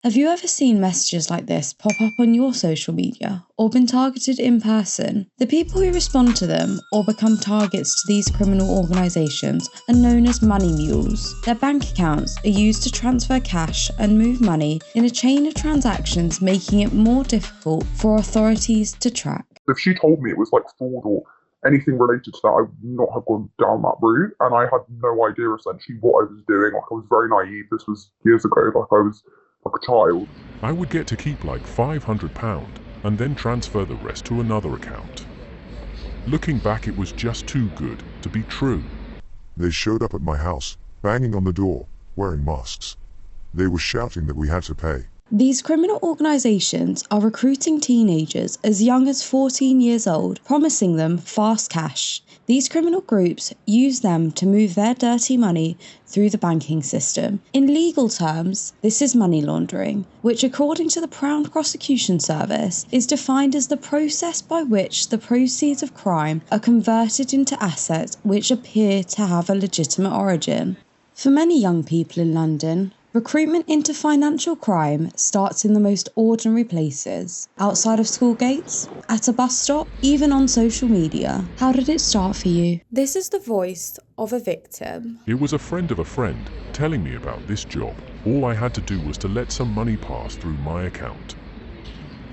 Have you ever seen messages like this pop up on your social media or been targeted in person? The people who respond to them or become targets to these criminal organisations are known as money mules. Their bank accounts are used to transfer cash and move money in a chain of transactions, making it more difficult for authorities to track. If she told me it was like fraud or anything related to that, I would not have gone down that route. And I had no idea essentially what I was doing. Like, I was very naive. This was years ago. Like, I was like a child. I would get to keep like £500 and then transfer the rest to another account. Looking back, it was just too good to be true. They showed up at my house, banging on the door, wearing masks. They were shouting that we had to pay. These criminal organisations are recruiting teenagers as young as 14 years old, promising them fast cash. These criminal groups use them to move their dirty money through the banking system. In legal terms, this is money laundering, which according to the Crown Prosecution Service is defined as the process by which the proceeds of crime are converted into assets which appear to have a legitimate origin. For many young people in London, recruitment into financial crime starts in the most ordinary places, outside of school gates, at a bus stop, even on social media. How did it start for you? This is the voice of a victim. It was a friend of a friend telling me about this job. All I had to do was to let some money pass through my account.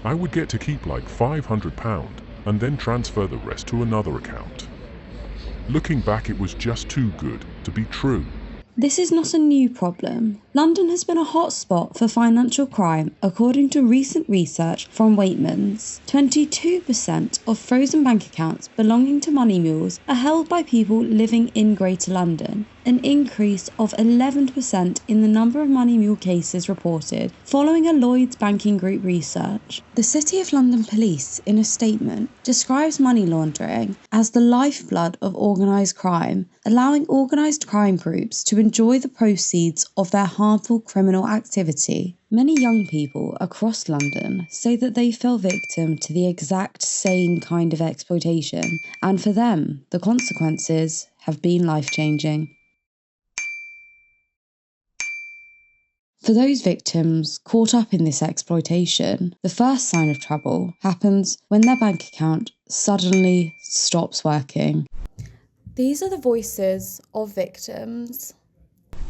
I would get to keep like £500 and then transfer the rest to another account. Looking back, it was just too good to be true. This is not a new problem. London has been a hotspot for financial crime, according to recent research from Waitmans. 22% of frozen bank accounts belonging to money mules are held by people living in Greater London, an increase of 11% in the number of money mule cases reported, following a Lloyds Banking Group research. The City of London Police, in a statement, describes money laundering as the lifeblood of organised crime, allowing organised crime groups to enjoy the proceeds of their harmful criminal activity. Many young people across London say that they fell victim to the exact same kind of exploitation, and for them, the consequences have been life-changing. For those victims caught up in this exploitation, the first sign of trouble happens when their bank account suddenly stops working. These are the voices of victims.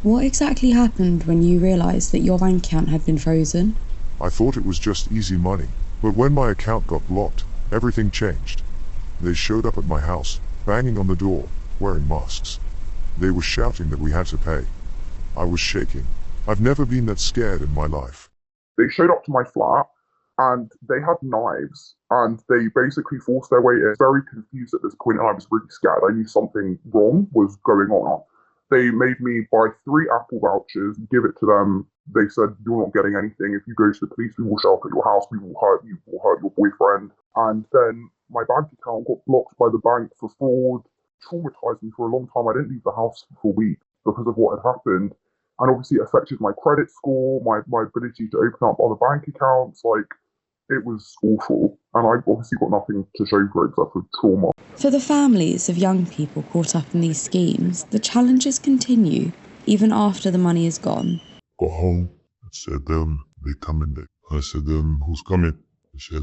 What exactly happened when you realised that your bank account had been frozen? I thought it was just easy money, but when my account got blocked, everything changed. They showed up at my house, banging on the door, wearing masks. They were shouting that we had to pay. I was shaking. I've never been that scared in my life. They showed up to my flat and they had knives and they basically forced their way in. Very confused at this point, and I was really scared. I knew something wrong was going on. They made me buy 3 Apple vouchers, give it to them. They said, "You're not getting anything. If you go to the police, we will show up at your house. We will hurt you. We'll hurt your boyfriend." And then my bank account got blocked by the bank for fraud. Traumatized me for a long time. I didn't leave the house for a week because of what had happened. And obviously it affected my credit score, my ability to open up other bank accounts. Like, it was awful. And I obviously got nothing to show for it except for trauma. For the families of young people caught up in these schemes, the challenges continue, even after the money is gone. Got home, I said, they coming there. I said, who's coming? I said,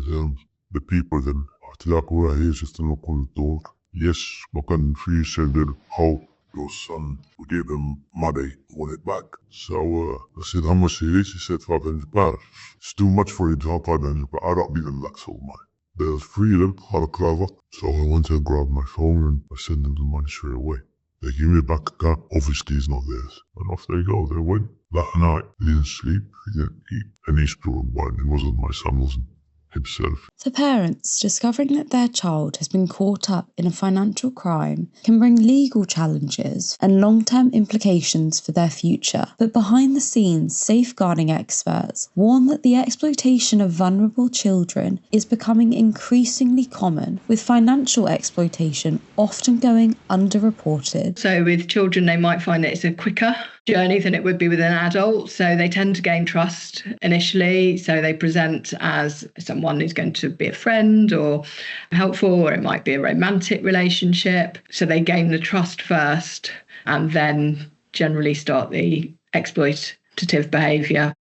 the people then. قلت لك وراها just to knock on the door. Yes, وكان في said how your son gave him money, want it back. So I said, how much it is? He said, £500. It's too much for you to have £500, but I don't need them back so much. There's 3 of them, had a clever. So I went to grab my phone and I sent them the money straight away. They give me a bank account, obviously it's not theirs. And off they go, they went. That night, he didn't sleep, he didn't eat. And he spilled wine, it wasn't my son, wasn't himself. For parents, discovering that their child has been caught up in a financial crime can bring legal challenges and long-term implications for their future. But behind the scenes, safeguarding experts warn that the exploitation of vulnerable children is becoming increasingly common, with financial exploitation often going underreported. So with children, they might find that it's a quicker journey than it would be with an adult. So they tend to gain trust initially. So they present as someone who's going to be a friend or helpful, or it might be a romantic relationship. So they gain the trust first and then generally start the exploitative behaviour.